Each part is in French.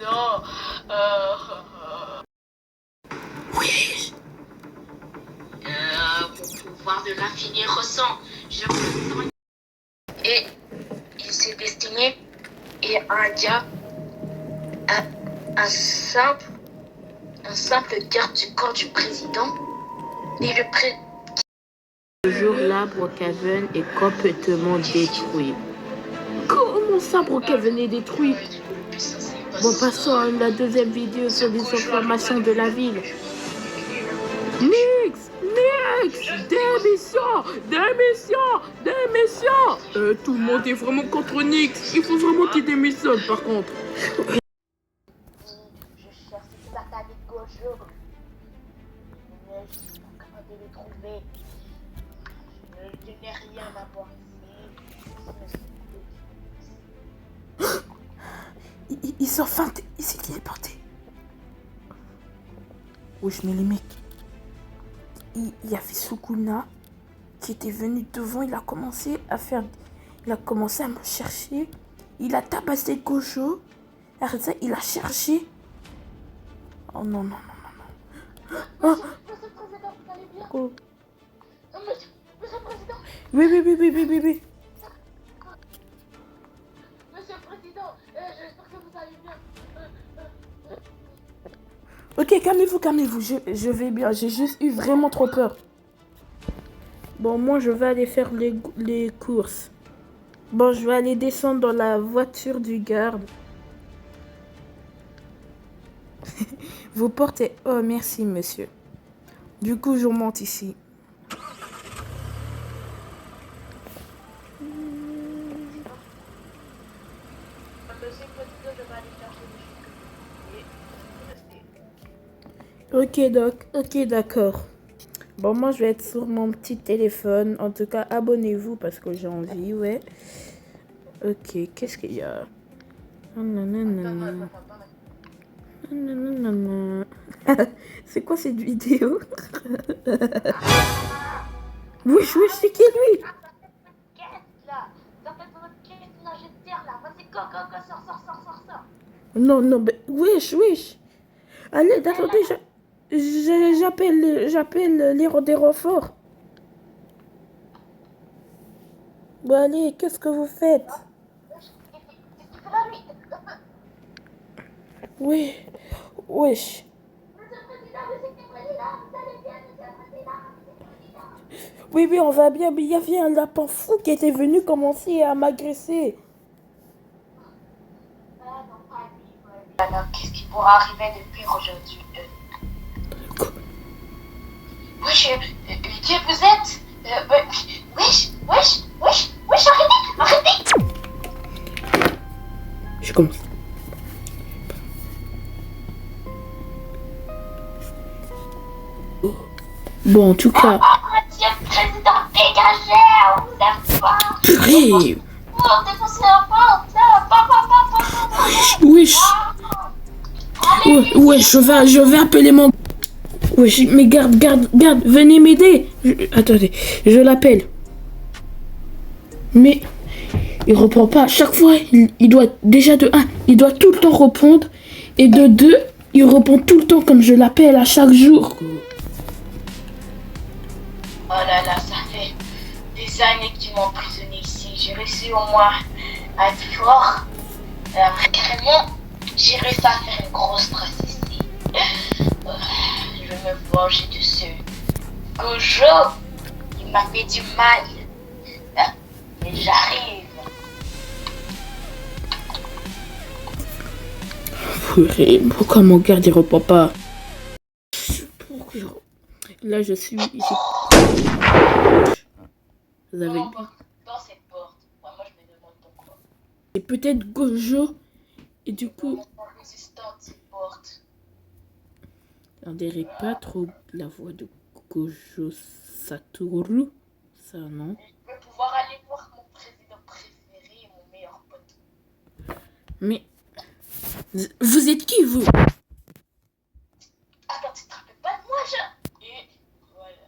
président. Oui. Mon pouvoir de l'infini ressent. Je ressens. Et il s'est destiné. Et un gars, un simple garde du corps du président. Et Le jour là, Brookhaven est complètement détruit. Comment ça, Brookhaven est détruit? Bon, passons à la deuxième vidéo sur les informations de la ville. Nix! Démission! Tout le monde est vraiment contre Nix. Il faut vraiment qu'il démissionne, par contre. Je cherche cette satanique Gojo. Mais je suis pas capable de les trouver. Je n'ai rien à voir ici. Il s'est enfin... Il s'est téléporté. Wesh, mais les mecs... Il y avait Sukuna qui était venu devant. Il a commencé à me chercher. Il a tabassé Gojo. Après ça, il a cherché. Oh non. Oh. Monsieur le Président, vous allez bien? Oh. Monsieur le Président. Oui. Monsieur le Président, j'espère que vous allez bien. Ok, calmez-vous. Je vais bien. J'ai juste eu vraiment trop peur. Bon, moi, je vais aller faire les courses. Bon, je vais aller descendre dans la voiture du garde. Vous portez... Oh, merci, monsieur. Du coup, je remonte ici. Ok, d'accord. Bon, moi, je vais être sur mon petit téléphone. En tout cas, abonnez-vous parce que j'ai envie, ouais. Ok, qu'est-ce qu'il y a? C'est quoi cette vidéo? Wesh, c'est qui lui? Non, mais wesh. Allez, attendez, j'appelle des renforts. Bon, allez, qu'est-ce que vous faites? Oui, wesh. Oui, on va bien, mais il y avait un lapin fou qui était venu commencer à m'agresser. Alors, qu'est-ce qui pourra arriver de pire aujourd'hui? Qui vous êtes? Wesh, arrêtez! Je commence. Bon, en tout cas... Monsieur le Président, dégagez! On vous aime pas! Purée! Oh, défoncez la porte! Wesh! Ouais, je vais appeler mon... Wesh, mais garde, venez m'aider! Attendez, je l'appelle. Mais... il reprend pas. Chaque fois, il doit... Déjà de 1, il doit tout le temps répondre. Et de 2, il répond tout le temps comme je l'appelle à chaque jour. Oh là là, ça fait des années qu'ils m'ont emprisonné ici. J'ai réussi au moins à être fort. Après, carrément, j'ai réussi à faire une grosse trace ici. Je vais me venger de ce Gojo. Il m'a fait du mal. Mais j'arrive. Purée, pourquoi mon garde il reprend pas? Là, je suis ici. Vous avez... Dans cette porte. Moi, je me demande pourquoi. Et peut-être Gojo. Et du coup... résistante, cette porte. On dirait pas trop la voix de Gojo Satoru. Ça, non? Je vais pouvoir aller voir mon président préféré et mon meilleur pote. Mais... vous êtes qui, vous? Attends, tu te rappelles pas de moi, Et voilà.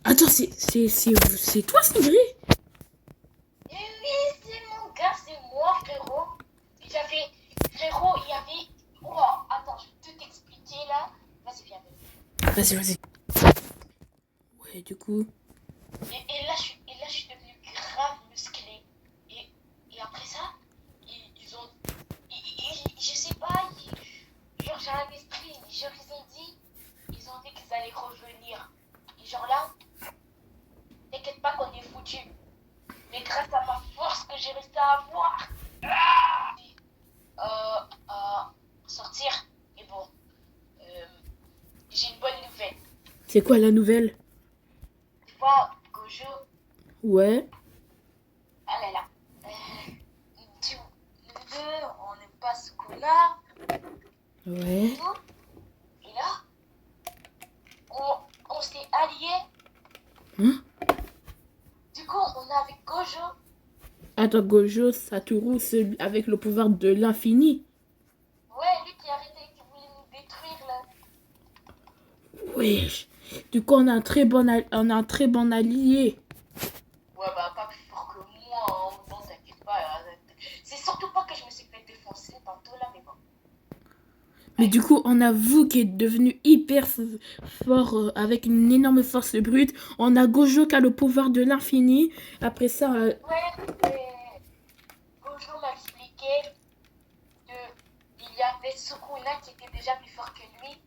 Attends, c'est toi, c'est vrai? Et oui, c'est mon gars, c'est moi, frérot. Vas-y, vas-y. Ouais, du coup. Et là, je suis devenue grave musclé. Et après ça, ils ont. Je sais pas, genre, j'ai un esprit. Genre, ils ont dit qu'ils allaient revenir. Et genre là, t'inquiète pas qu'on est foutu. Mais grâce à ma force que j'ai réussi à avoir, sortir. Et bon, j'ai une bonne nouvelle. C'est quoi la nouvelle? Tu vois, Gojo, Ouais. ah là là. Nous deux, on n'aime pas ce qu'on-là. Ouais. Et là, on s'est alliés. Hein? Du coup, on est avec Gojo. Attends, Gojo Satoru, celui avec le pouvoir de l'infini. Ouais, lui qui arrêtait, qui voulait nous détruire là. Wesh. Du coup, on a on a un très bon allié. Ouais, bah pas plus fort que moi, hein. Non, t'inquiète pas. C'est surtout pas que je me suis fait défoncer tantôt là, mais bon. Mais du coup, on a vous qui est devenu hyper fort avec une énorme force brute. On a Gojo qui a le pouvoir de l'infini. Après ça, Ouais, mais Gojo m'a expliqué qu'il y avait Sukuna qui était déjà plus fort que lui,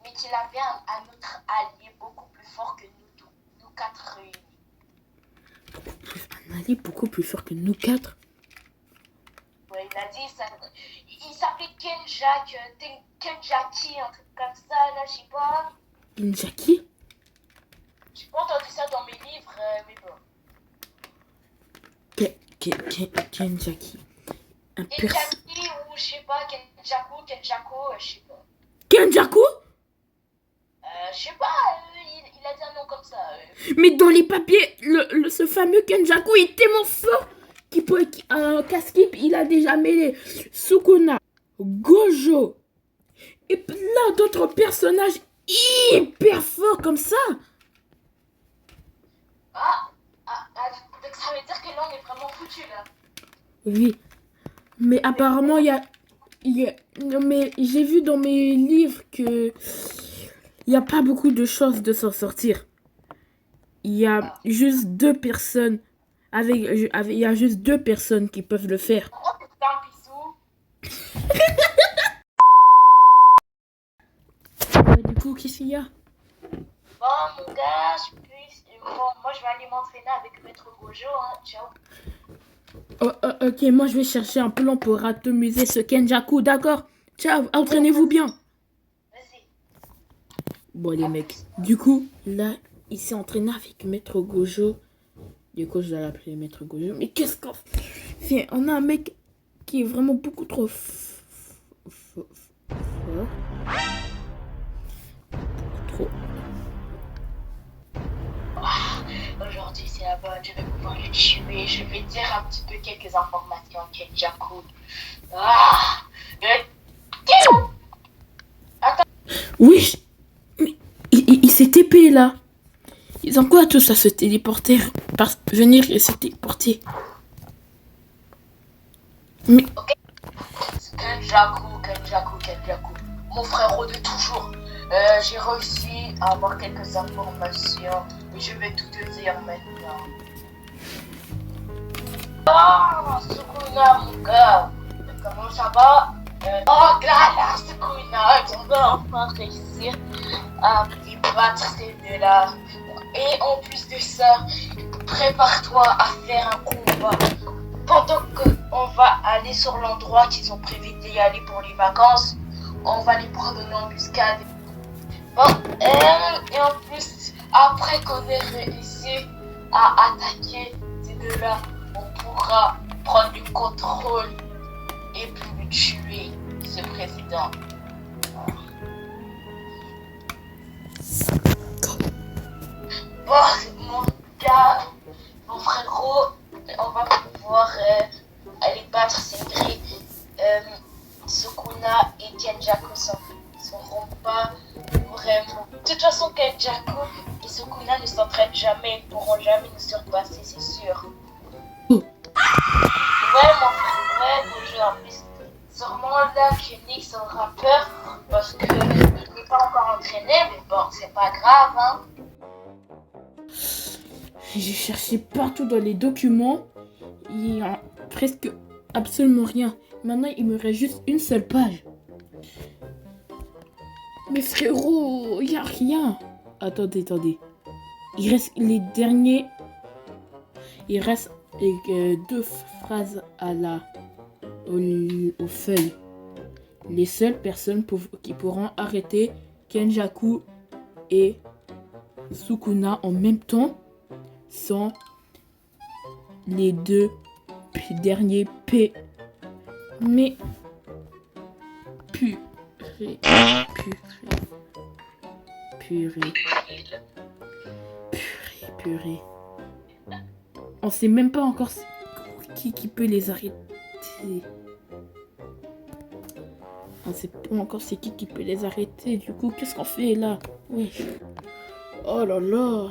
mais qu'il avait un autre allié beaucoup plus fort que nous tous, nous quatre réunis. un allié beaucoup plus fort que nous quatre. Ouais, il a dit ça. Il s'appelait Kenjaki, un truc comme ça, là, je sais pas. Jackie? J'ai pas entendu ça dans mes livres, mais bon. Kenjaki. Un Kenjaki ou je sais pas, Kenjaku, je sais pas. Kenjaku? Je sais pas, il a dit un nom comme ça. Mais dans les papiers, ce fameux Kenjaku est tellement fort qu'il peut. Caskip, il a déjà mêlé Sukuna, Gojo et plein d'autres personnages hyper forts comme ça. Donc ça veut dire que là on est vraiment foutu là. Oui, mais apparemment mais j'ai vu dans mes livres que il n'y a pas beaucoup de chances de s'en sortir. Il y a juste deux personnes il y a juste deux personnes qui peuvent le faire. Oh putain, bisous. Du coup, qu'est-ce qu'il y a? Bon mon gars, moi je vais aller m'entraîner avec Maître Gojo, hein. Ciao. Ok, moi je vais chercher un plan pour atomiser ce Kenjaku, d'accord? Ciao, entraînez-vous bien. Vas-y. Bon les mecs, du coup, là, il s'est entraîné avec Maître Gojo. Du coup, je dois l'appeler Maître Gojo. Mais qu'est-ce qu'on fait? On a un mec qui est vraiment beaucoup trop fort. Trop. Aujourd'hui c'est la bonne, je vais pouvoir le tuer. Je vais dire un petit peu quelques informations à Kenjaku. Attends. Oui, mais il s'est TP là. Ils ont quoi tous à se téléporter? Venir et se téléporter. Mais. Ok. Kenjaku. Mon frérot de toujours. J'ai réussi à avoir quelques informations et je vais tout te dire maintenant. Sukuna, mon gars. Comment ça va? Oh là, Sukuna, on va enfin réussir à battre ces deux-là. Et en plus de ça, prépare-toi à faire un combat. Pendant qu'on va aller sur l'endroit qu'ils ont prévu d'y aller pour les vacances, on va les prendre en embuscade. Bon, et en plus, après qu'on ait réussi à attaquer ces deux-là, on pourra prendre le contrôle et puis tuer ce président. Bon, mon gars, mon frérot, on va pouvoir aller battre Sengri. Sukuna et Kenjaku ne seront pas vraiment. De toute façon, Kenjaku et Sukuna ne s'entraînent jamais, ils ne pourront jamais nous surpasser, c'est sûr. Ouais, mon frère, ouais, Gojo, en plus, sûrement là que Nix aura peur parce qu'il n'est pas encore entraîné, mais bon, c'est pas grave, hein. J'ai cherché partout dans les documents. Il y a presque absolument rien. Maintenant, il me reste juste une seule page. Mais frérot, il n'y a rien. Attendez. Il reste les derniers. Il reste deux phrases aux feuilles. Les seules personnes qui pourront arrêter Kenjaku et Sukuna en même temps sont les deux derniers P. Mais purée. On sait même pas encore qui peut les arrêter. On sait pas encore c'est qui peut les arrêter. Du coup, qu'est-ce qu'on fait là? Oui. Oh là là.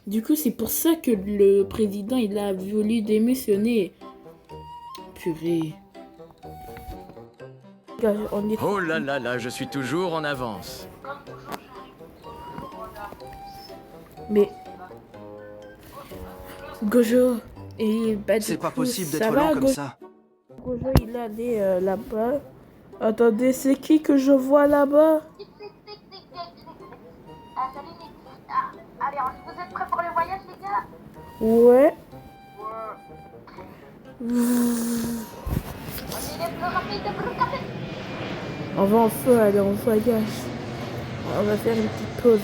Du coup, c'est pour ça que le président, il a voulu démissionner. Purée. Oh là là là, je suis toujours en avance. Mais Gojo et bah, C'est du pas coup, possible ça d'être va, lent comme ça. Gojo, il est allé là-bas. Attendez, c'est qui que je vois là-bas? Salut, allez, vous êtes prêts pour le voyage, les gars? Ouais. On va en feu, aller en voyage. On va faire une petite pause.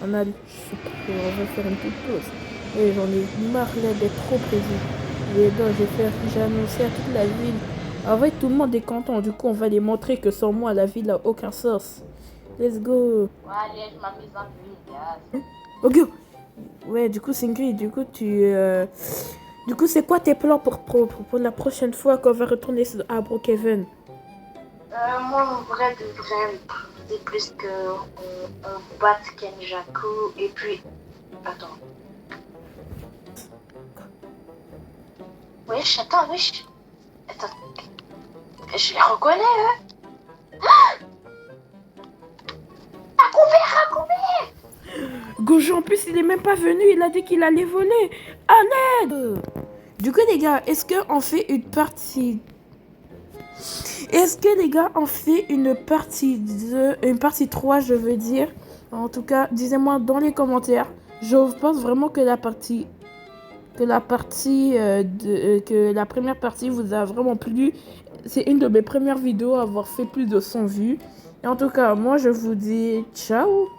On va faire une petite pause. Et j'en ai marre là d'être trop présent. Et donc j'ai annoncé à toute la ville. En vrai, tout le monde est content. Du coup, on va les montrer que sans moi, la ville n'a aucun sens. Let's go. Ouais, allez, je m'amuse un peu, les gars. Ok. Ouais, du coup, Singri, du coup, Du coup, c'est quoi tes plans pour la prochaine fois qu'on va retourner à Brookhaven? Moi, en vrai, de vrai, c'est plus que on batte Kenjaku et puis... Attends. Wesh, attends. Je les reconnais, eux. À couvert. Gojo, en plus, il est même pas venu. Il a dit qu'il allait voler. À l'aide! Du coup, les gars, est-ce qu'on fait une partie... Est-ce que les gars, on fait une partie 3, je veux dire. En tout cas, dites-moi dans les commentaires. Je pense vraiment que la première partie vous a vraiment plu. C'est une de mes premières vidéos à avoir fait plus de 100 vues. Et en tout cas, moi, je vous dis ciao.